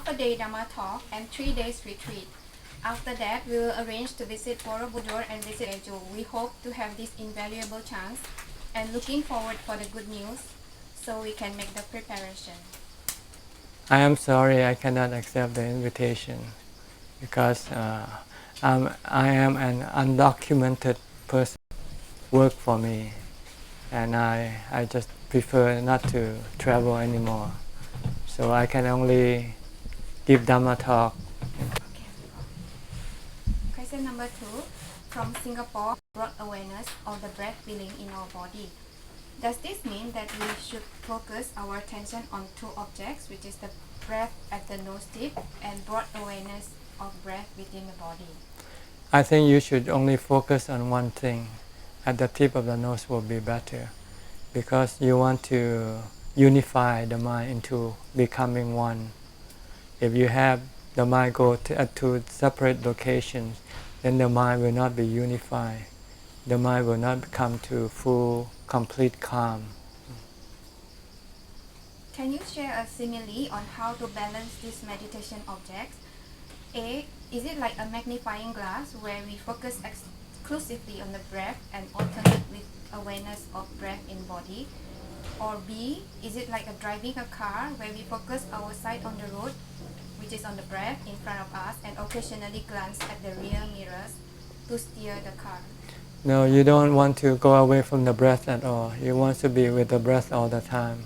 half-a-day Dhamma talk and 3 days retreat. After that, we will arrange to visit Borobudur and visit Ejo. We hope to have this invaluable chance and looking forward for the good news so we can make the preparation. I am sorry I cannot accept the invitation because I am an undocumented person. Work for me, and I just prefer not to travel anymore. So I can only give Dhamma talk. Okay. Question number 2. From Singapore, brought awareness of the breath feeling in our body. Does this mean that we should focus our attention on two objects, which is the breath at the nose tip and broad awareness of breath within the body? I think you should only focus on one thing. At the tip of the nose will be better because you want to unify the mind into becoming one. If you have the mind go to separate locations, then the mind will not be unified. The mind will not come to full, complete calm. Can you share a simile on how to balance these meditation objects? A. Is it like a magnifying glass where we focus exclusively on the breath and alternate with awareness of breath in body? Or B. Is it like driving a car where we focus our sight on the road, which is on the breath in front of us, and occasionally glance at the rear mirrors to steer the car? No, you don't want to go away from the breath at all. You want to be with the breath all the time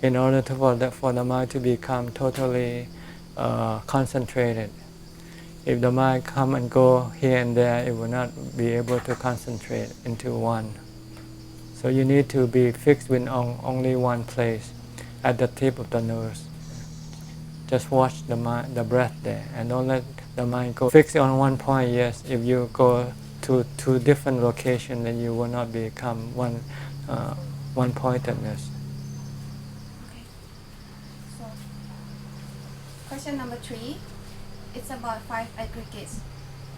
in order for the mind to become totally concentrated. If the mind come and go here and there, it will not be able to concentrate into one. So you need to be fixed with only one place, at the tip of the nose. Just watch the breath there, and don't let the mind go. Fix on one point. Yes, if you go to two different locations, then you will not become one-pointedness. Okay. So, question number 3. It's about 5 aggregates.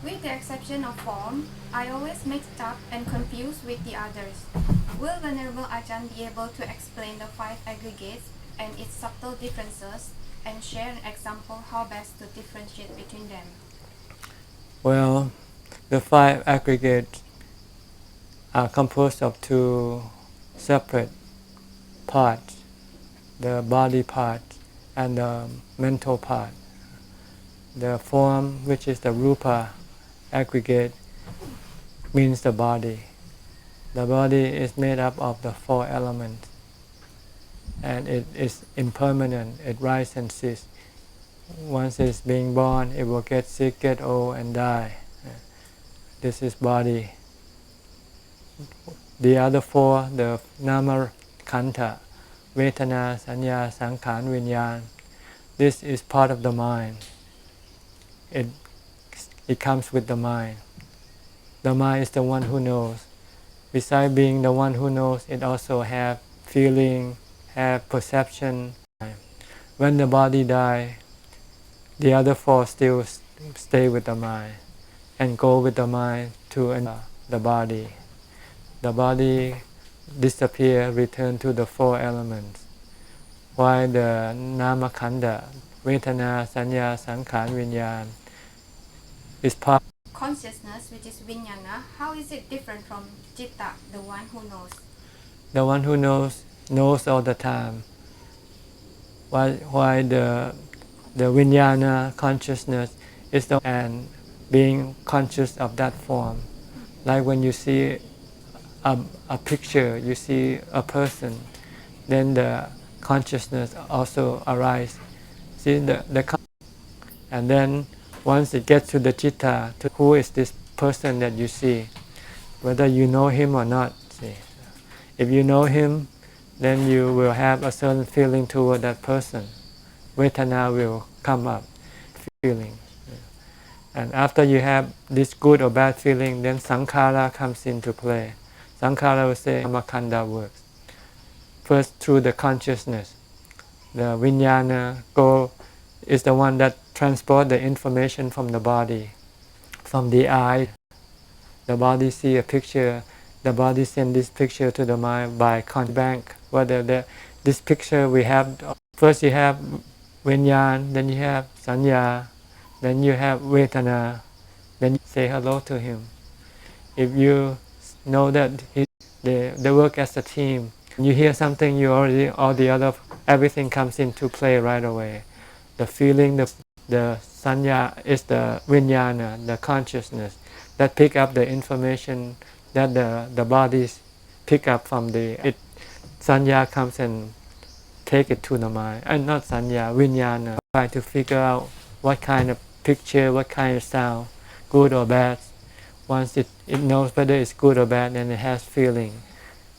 With the exception of form, I always mixed up and confused with the others. Will Venerable Ajahn be able to explain the 5 aggregates and its subtle differences and share an example how best to differentiate between them? Well, the 5 aggregates are composed of 2 separate parts, the body part and the mental part. The form, which is the rupa aggregate, means the body. The body is made up of the 4 elements, and it is impermanent. It rises and ceases. Once it's being born, it will get sick, get old, and die. This is body. The other 4, the nama khandha, vedana, sanya, sankhara, viññāṇa. This is part of the mind. It comes with the mind. The mind is the one who knows. Besides being the one who knows, it also have feeling, have perception. When the body dies, the other 4 still stay with the mind and go with the mind to the body. The body disappear, return to the 4 elements. While the nama khandha, vedana, sanya, sankhara, viññāṇa, is part. Consciousness, which is viññāṇa, how is it different from citta, the one who knows? The one who knows all the time. While the viññāṇa consciousness is the and being conscious of that form. Like when you see a picture, you see a person, then the consciousness also arises. See and then once it gets to the citta, to who is this person that you see, whether you know him or not. See, if you know him, then you will have a certain feeling toward that person. Vedana will come up, feeling. And after you have this good or bad feeling, then sankhara comes into play. Sankhara will say Khandha works. First through the consciousness. The viññāṇa is the one that transports the information from the body, from the eye. The body see a picture, the body send this picture to the mind by bank. Whether this picture we have, first you have Vinyan, then you have Sanya, then you have Vedana, then you say hello to him. If you know that they work as a team, you hear something, you already all the other everything comes into play right away. The feeling, the Sanya is the Vinyana, the consciousness that pick up the information that the bodies pick up from Sanya comes and take it to the mind, and not Sanya, Vinyana. Try to figure out what kind of picture, what kind of sound, good or bad. Once it knows whether it's good or bad, then it has feeling.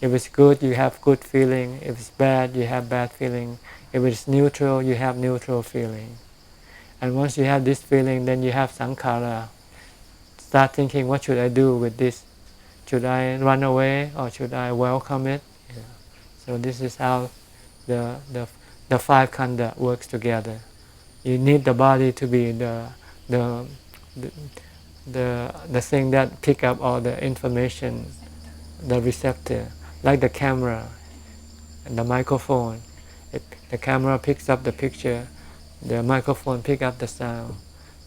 If it's good, you have good feeling. If it's bad, you have bad feeling. If it's neutral, you have neutral feeling. And once you have this feeling, then you have sankhara. Start thinking, what should I do with this? Should I run away or should I welcome it? So this is how the five khandha works together. You need the body to be the thing that pick up all the information, the receptor, like the camera and the microphone. The camera picks up the picture, the microphone pick up the sound,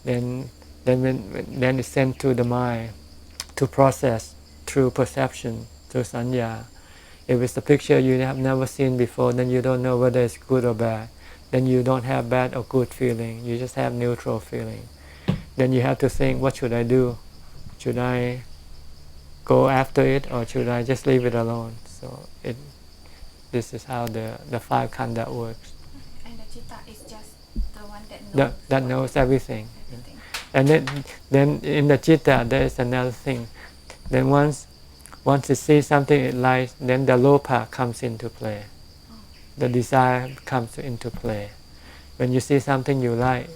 then it's sent to the mind to process through perception, through sanya. If it's a picture you have never seen before, then you don't know whether it's good or bad. Then you don't have bad or good feeling, you just have neutral feeling. Then you have to think, what should I do? Should I go after it or should I just leave it alone? So this is how the five khandha works. And the citta is just the one that knows. That knows everything. And then in the citta there is another thing. Then once it sees something it likes, then the lopa comes into play. The desire comes into play. When you see something you like,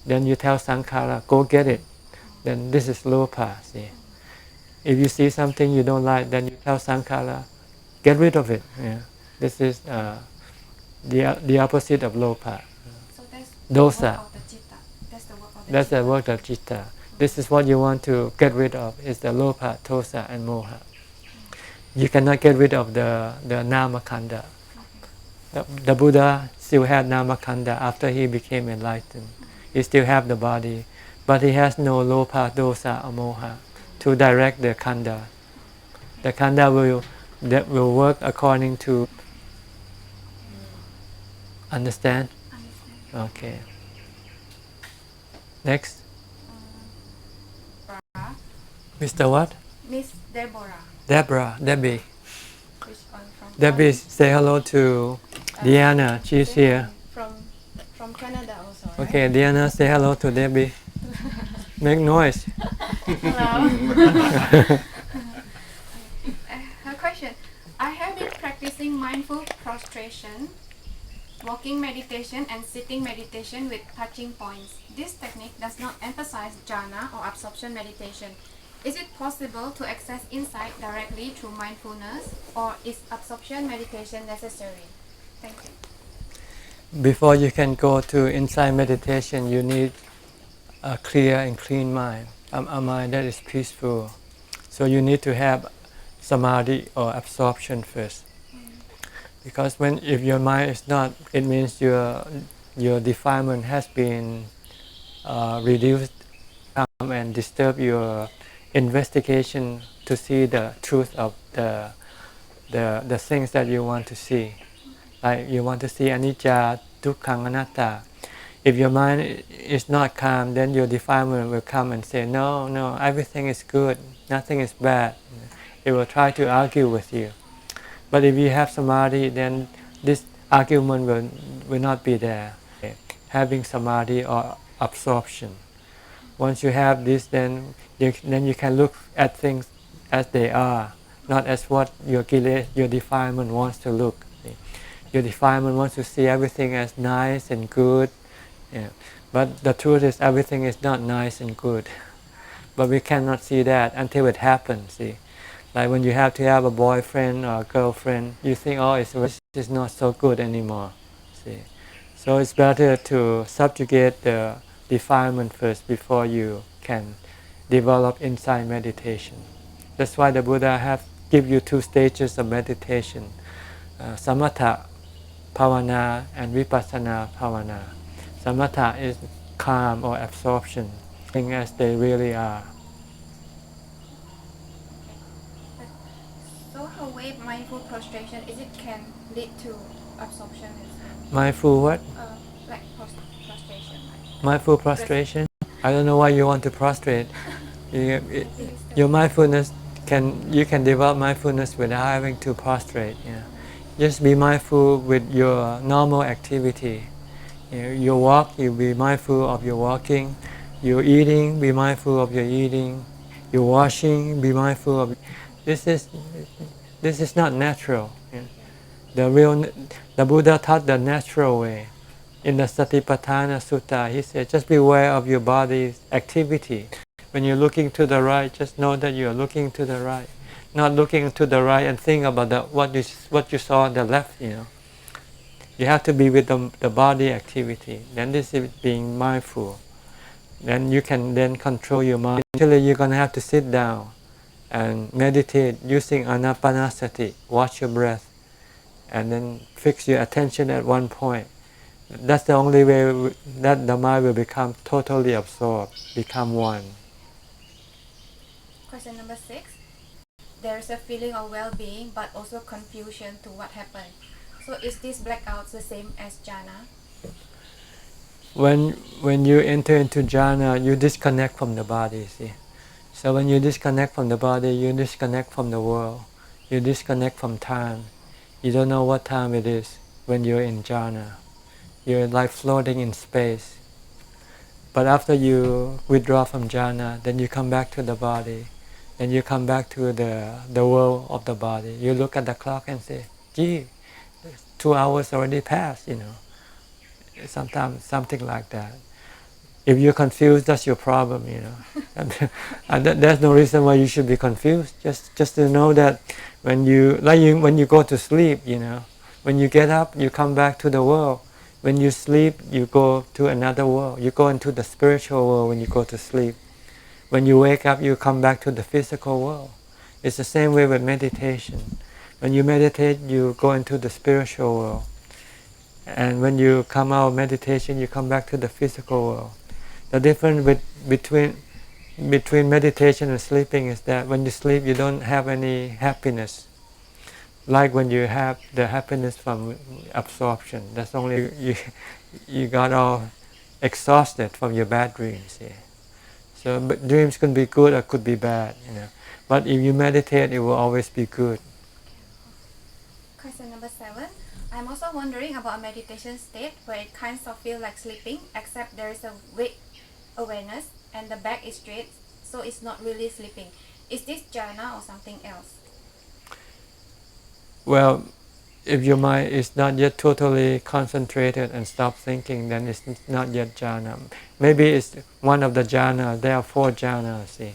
then you tell sankhara, go get it. Then this is lopa. See? If you see something you don't like, then you tell sankhara, get rid of it. Yeah. This is the opposite of lopa. So that's Dosa. the work of the citta. That's the work of the That's citta. the work of citta. This is what you want to get rid of, is the lopa, tosa and moha. You cannot get rid of the nama khandha. The Buddha still had nama khandha after he became enlightened. He still have the body, but he has no lopa, dosa or moha to direct the khandha. The khandha will work according to. Understand? Okay. Next. Mr. What? Miss Deborah. Debbie. Which one from? Debbie, say hello to Diana. She's here. From Canada also. Right? Okay, Diana, say hello to Debbie. Make noise. Hello. Her question. I have been practicing mindful prostration, walking meditation and sitting meditation with touching points. This technique does not emphasize jhana or absorption meditation. Is it possible to access insight directly through mindfulness, or is absorption meditation necessary? Thank you. Before you can go to insight meditation, you need a clear and clean mind, a mind that is peaceful. So you need to have samadhi or absorption first. Because if your mind is not, it means your defilement has been reduced and disturb your investigation to see the truth of the things that you want to see. Like you want to see anicca, dukkha, anatta. If your mind is not calm, then your defilement will come and say, no, everything is good, nothing is bad. It will try to argue with you. But if you have samadhi, then this argument will not be there. Having samadhi or absorption. Once you have this, then you can look at things as they are, not as what your defilement wants to look. Your defilement wants to see everything as nice and good. Yeah. But the truth is everything is not nice and good. But we cannot see that until it happens. See? Like when you have to have a boyfriend or a girlfriend, you think, oh, it's not so good anymore. See? So it's better to subjugate the defilement first before you can develop insight meditation. That's why the Buddha give you two stages of meditation, samatha bhavana and vipassana bhavana. Samatha is calm or absorption, things as they really are. So how way mindful prostration is it can lead to absorption as well? Mindful what? Like prostration. Like Mindful prostration? I don't know why you want to prostrate. Your mindfulness you can develop mindfulness without having to prostrate. Just be mindful with your normal activity. You walk, you be mindful of your walking. You're eating, be mindful of your eating. You're washing, be mindful of. This is not natural. The Buddha taught the natural way. In the Satipatthana Sutta, he said, just be aware of your body's activity. When you're looking to the right, just know that you're looking to the right. Not looking to the right and think about what you saw on the left. You have to be with the body activity. Then this is being mindful. Then you can then control your mind. Eventually you're going to have to sit down and meditate using anapanasati. Watch your breath. And then fix your attention at one point. That's the only way that the mind will become totally absorbed, become one. Question number 6. There is a feeling of well-being but also confusion to what happened. So is this blackout the same as jhana? When you enter into jhana, you disconnect from the body, see. So when you disconnect from the body, you disconnect from the world. You disconnect from time. You don't know what time it is when you're in jhana. You're like floating in space. But after you withdraw from jhana, then you come back to the body. Then you come back to the world of the body. You look at the clock and say, gee, 2 hours already passed, Sometimes something like that. If you're confused, that's your problem, And there's no reason why you should be confused. Just to know that when you go to sleep, when you get up, you come back to the world. When you sleep, you go to another world. You go into the spiritual world when you go to sleep. When you wake up, you come back to the physical world. It's the same way with meditation. When you meditate, you go into the spiritual world. And when you come out of meditation, you come back to the physical world. The difference between meditation and sleeping is that when you sleep, you don't have any happiness. Like when you have the happiness from absorption, that's only you got all exhausted from your bad dreams. So but dreams could be good or could be bad. But if you meditate, it will always be good. Question number 7. I'm also wondering about a meditation state where it kind of feels like sleeping, except there is a weight awareness and the back is straight, so it's not really sleeping. Is this jhana or something else? Well, if your mind is not yet totally concentrated and stop thinking, then it's not yet jhana. Maybe it's one of the jhanas. There are 4 jhanas. See,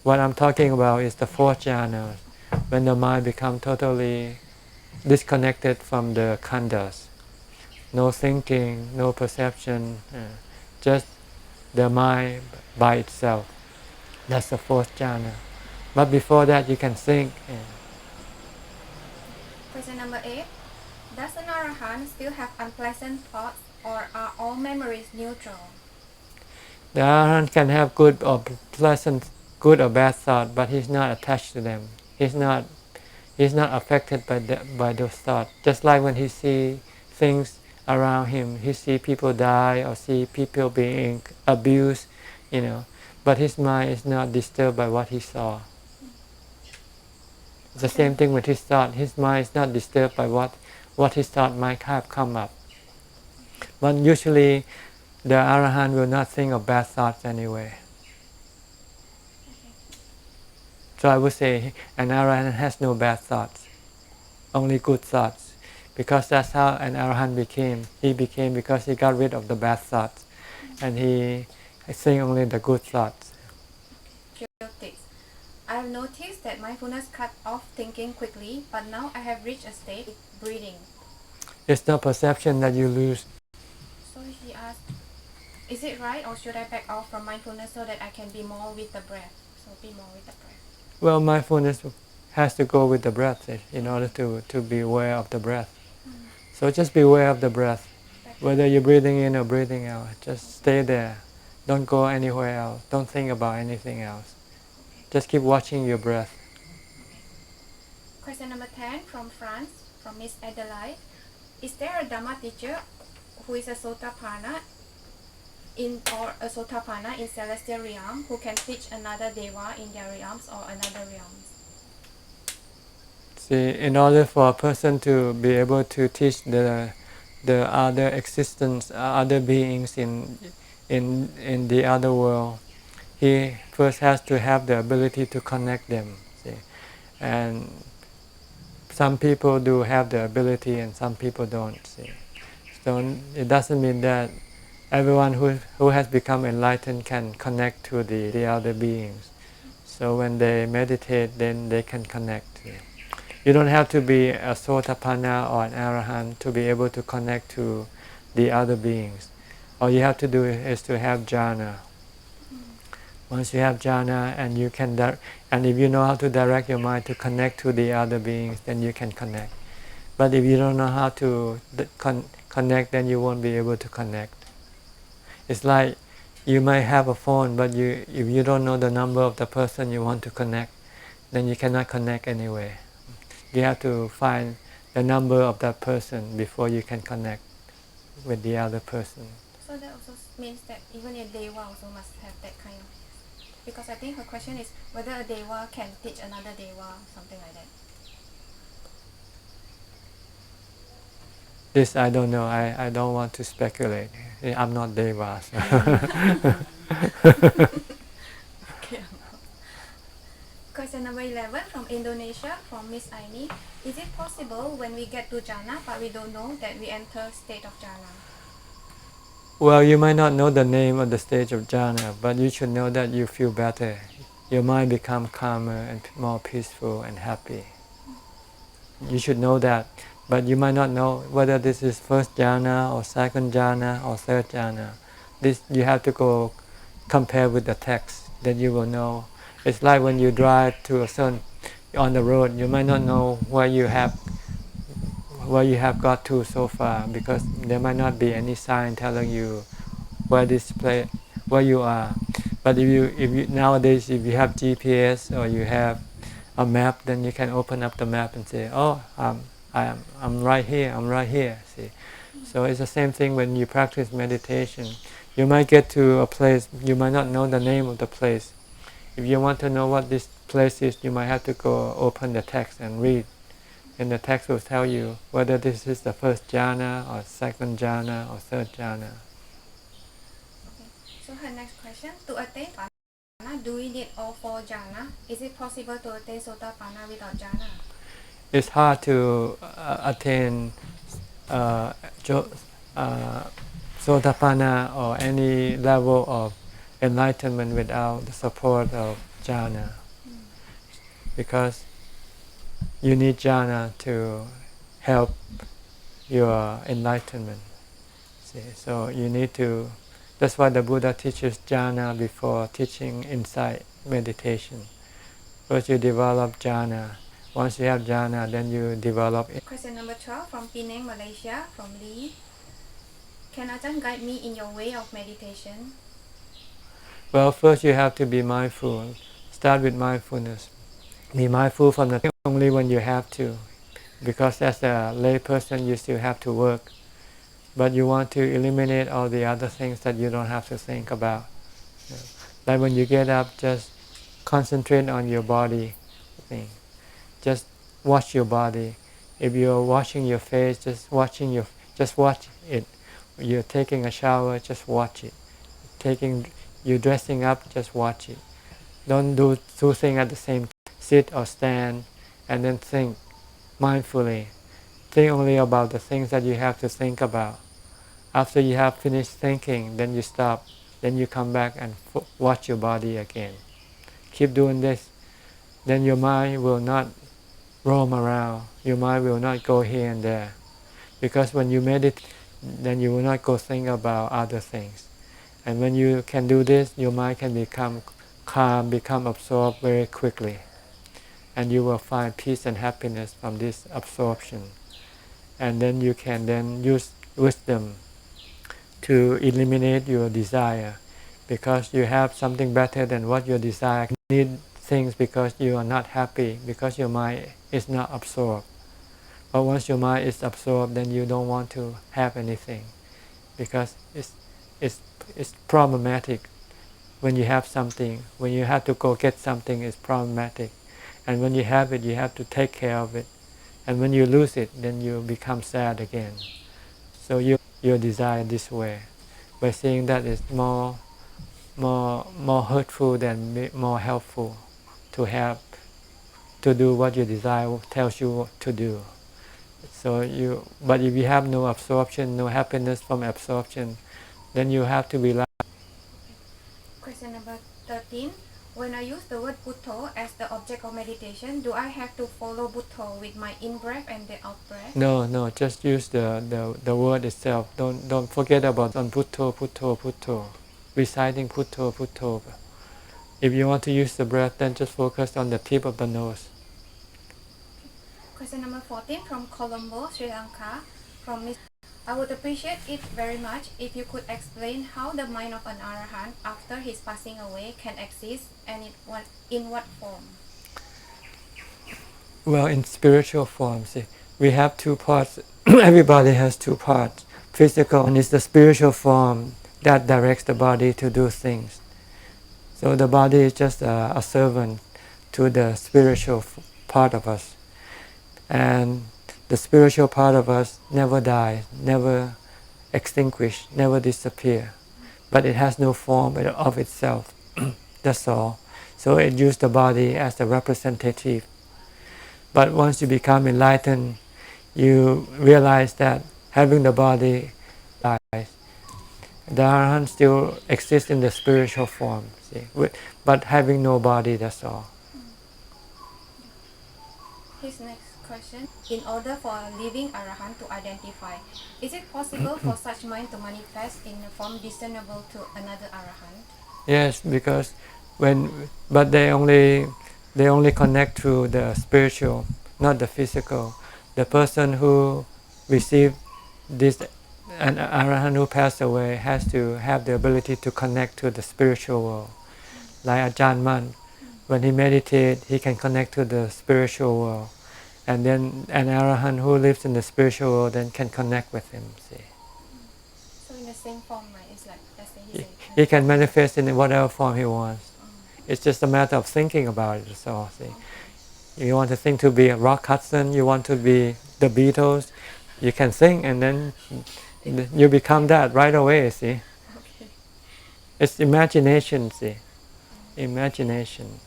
what I'm talking about is the 4th jhana, when the mind becomes totally disconnected from the khandhas. No thinking, no perception, just the mind by itself. That's the 4th jhana. But before that, you can think. Question number 8. Does an arahant still have unpleasant thoughts, or are all memories neutral? The arahant can have good or pleasant, good or bad thoughts, but he's not attached to them. He's not affected by those thoughts. Just like when he sees things around him, he sees people die or see people being abused, but his mind is not disturbed by what he saw. It's the same thing with his thought. His mind is not disturbed by what his thought might have come up. But usually, the arahant will not think of bad thoughts anyway. So I would say an arahant has no bad thoughts, only good thoughts, because that's how an arahant became. He became because he got rid of the bad thoughts, and he think only the good thoughts. I have noticed that mindfulness cut off thinking quickly, but now I have reached a state with breathing. It's the perception that you lose. So he asked, is it right or should I back off from mindfulness so that I can be more with the breath? So be more with the breath. Well, mindfulness has to go with the breath in order to be aware of the breath. So just be aware of the breath. Whether you're breathing in or breathing out, just stay there. Don't go anywhere else. Don't think about anything else. Just keep watching your breath. Question number 10 from France, from Miss Adelaide. Is there a Dhamma teacher who is a Sotapanna or a Sotapanna in celestial realm who can teach another Deva in their realms or another realms? See, in order for a person to be able to teach the other existence, other beings in the other world, he first has to have the ability to connect them. See? And some people do have the ability and some people don't. See? So it doesn't mean that everyone who has become enlightened can connect to the other beings. So when they meditate, then they can connect. See? You don't have to be a Sotapanna or an Arahant to be able to connect to the other beings. All you have to do is to have jhana. Once you have jhana and you can and if you know how to direct your mind to connect to the other beings, then you can connect. But if you don't know how to connect, then you won't be able to connect. It's like you might have a phone, but if you don't know the number of the person you want to connect, then you cannot connect anyway. You have to find the number of that person before you can connect with the other person. So that also means that even a Deva also must have that kind of... Because I think her question is whether a Deva can teach another Deva, something like that. This I don't know. I don't want to speculate. I'm not Deva. So. Okay. Question number 11 from Indonesia, from Miss Aini. Is it possible when we get to jhana but we don't know that we enter state of jhana? Well, you might not know the name of the stage of jhana, but you should know that you feel better. Your mind becomes calmer and more peaceful and happy. You should know that, but you might not know whether this is first jhana or second jhana or third jhana. This you have to go compare with the text, then you will know. It's like when you drive to a certain on the road, you might not know where you have got to so far because there might not be any sign telling you where you are. But if you nowadays if you have GPS or you have a map, then you can open up the map and say, oh, I'm right here, I'm right here. See, so it's the same thing when you practice meditation. You might get to a place, you might not know the name of the place. If you want to know what this place is, you might have to go open the text and read. And the text will tell you whether this is the first jhana or second jhana or third jhana. Okay. So her next question, to attain Sotapanna, do we need all four jhana? Is it possible to attain Sotapanna without jhana? It's hard to attain Sotapanna or any level of enlightenment without the support of jhana. Because you need jhana to help your enlightenment. See? So you need to, that's why the Buddha teaches jhana before teaching insight meditation. First you develop jhana. Once you have jhana, then you develop it. Question number 12 from Penang, Malaysia, from Lee. Can Ajahn guide me in your way of meditation? Well, first you have to be mindful. Start with mindfulness. Be mindful from the only when you have to, because as a lay person you still have to work. But you want to eliminate all the other things that you don't have to think about. Like when you get up, just concentrate on your body thing. Just watch your body. If you're washing your face, just watch it. You're taking a shower, just watch it. You're dressing up, just watch it. Don't do two things at the same time. Sit or stand and then think mindfully. Think only about the things that you have to think about. After you have finished thinking, then you stop. Then you come back and watch your body again. Keep doing this. Then your mind will not roam around. Your mind will not go here and there. Because when you meditate, then you will not go think about other things. And when you can do this, your mind can become calm, become absorbed very quickly. And you will find peace and happiness from this absorption. And then you can then use wisdom to eliminate your desire, because you have something better than what you desire. You need things because you are not happy, because your mind is not absorbed. But once your mind is absorbed, then you don't want to have anything, because it's problematic. When you have something, when you have to go get something, it's problematic. And when you have it, you have to take care of it. And when you lose it, then you become sad again. So your desire this way, by seeing that it's more hurtful than more helpful to have to do what your desire tells you to do. But if you have no absorption, no happiness from absorption, then you have to be like. Question number 13. When I use the word Butto as the object of meditation, do I have to follow Butto with my in-breath and the out-breath? No, just use the word itself. Don't forget about on Butto, reciting Butto. If you want to use the breath, then just focus on the tip of the nose. Question number 14 from Colombo, Sri Lanka, from Miss. I would appreciate it very much if you could explain how the mind of an Arahant after his passing away can exist and in what form. Well, in spiritual form, see, we have two parts. Everybody has two parts. Physical one is the spiritual form that directs the body to do things. So the body is just a servant to the spiritual part of us. And the spiritual part of us never dies, never extinguishes, never disappears. But it has no form of itself. That's all. So it uses the body as a representative. But once you become enlightened, you realize that having the body dies. The Arahant still exists in the spiritual form, see? But having no body, that's all. His next question. In order for a living Arahant to identify, is it possible for such mind to manifest in a form discernible to another Arahant? Yes, because but they only connect to the spiritual, not the physical. The person who received this, an Arahant who passed away, has to have the ability to connect to the spiritual world. Like Ajahn Man, when he meditates, he can connect to the spiritual world. And then an Arahant who lives in the spiritual world then can connect with him. See? So in the same form, right? It's like, let's say He can manifest in whatever form he wants. It's just a matter of thinking about it. So, see, you want to think to be a Rock Hudson, you want to be the Beatles, you can think, and then you become that right away. See, okay. It's imagination. See, imagination.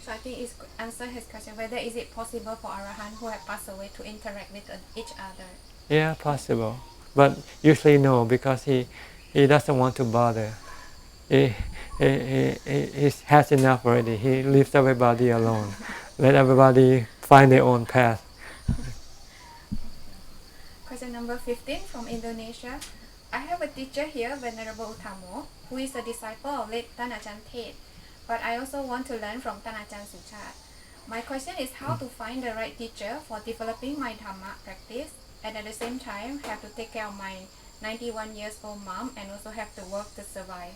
So I think it's answer his question. Whether is it possible for Arahant who have passed away to interact with each other? Yeah, possible, but usually no, because he doesn't want to bother. He has enough already. He leaves everybody alone. Let everybody find their own path. Question number 15 from Indonesia. I have a teacher here, Venerable Uttamo, who is a disciple of late Tan Ajahn Tet, but I also want to learn from Tan Ajahn Suchat. My question is how to find the right teacher for developing my Dhamma practice, and at the same time have to take care of my 91 years old mom and also have to work to survive.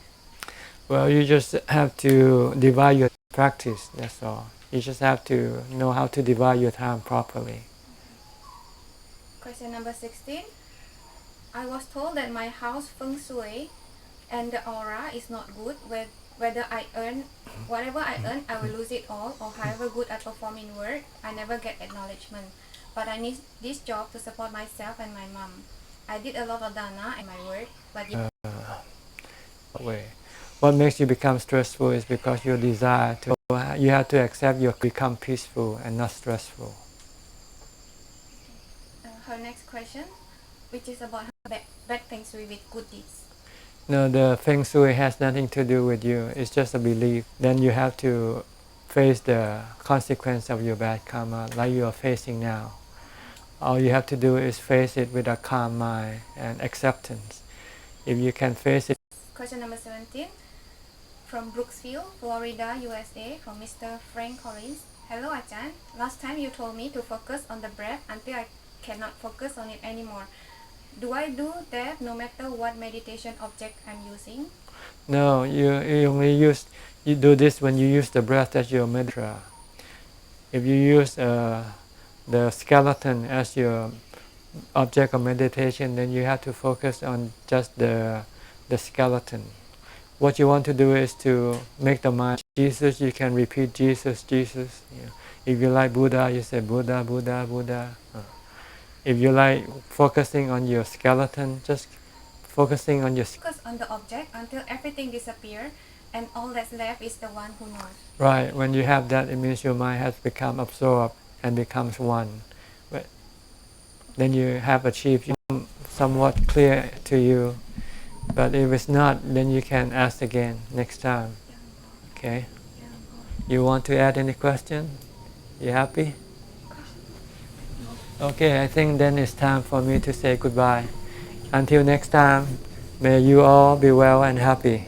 Well, you just have to divide your practice, that's all. You just have to know how to divide your time properly. Question number 16. I was told that my house feng shui and the aura is not good. Whether I earn, whatever I earn, I will lose it all, or however good I perform in work, I never get acknowledgement. But I need this job to support myself and my mom. I did a lot of dana in my work, but what makes you become stressful is because your desire to. You have to accept you become peaceful and not stressful. Her next question, which is about bad feng shui with good deeds. No, the feng shui has nothing to do with you. It's just a belief. Then you have to face the consequence of your bad karma, like you are facing now. All you have to do is face it with a calm mind and acceptance. If you can face it. Question number 17 from Brooksville, Florida, USA, from Mr. Frank Collins. Hello, Ajahn. Last time you told me to focus on the breath until I cannot focus on it anymore. Do I do that no matter what meditation object I'm using? No, you do this when you use the breath as your mantra. If you use the skeleton as your object of meditation, then you have to focus on just the skeleton. What you want to do is to make the mind Jesus. You can repeat Jesus, Jesus. If you like Buddha, you say Buddha, Buddha, Buddha. If you like focusing on your skeleton, just focusing on your Focus on the object until everything disappears and all that's left is the one who knows. Right. When you have that, it means your mind has become absorbed and becomes one. Then you have achieved somewhat clear to you. But if it's not, then you can ask again next time. Okay? You want to add any question? You happy? Okay, I think then it's time for me to say goodbye. Until next time, may you all be well and happy.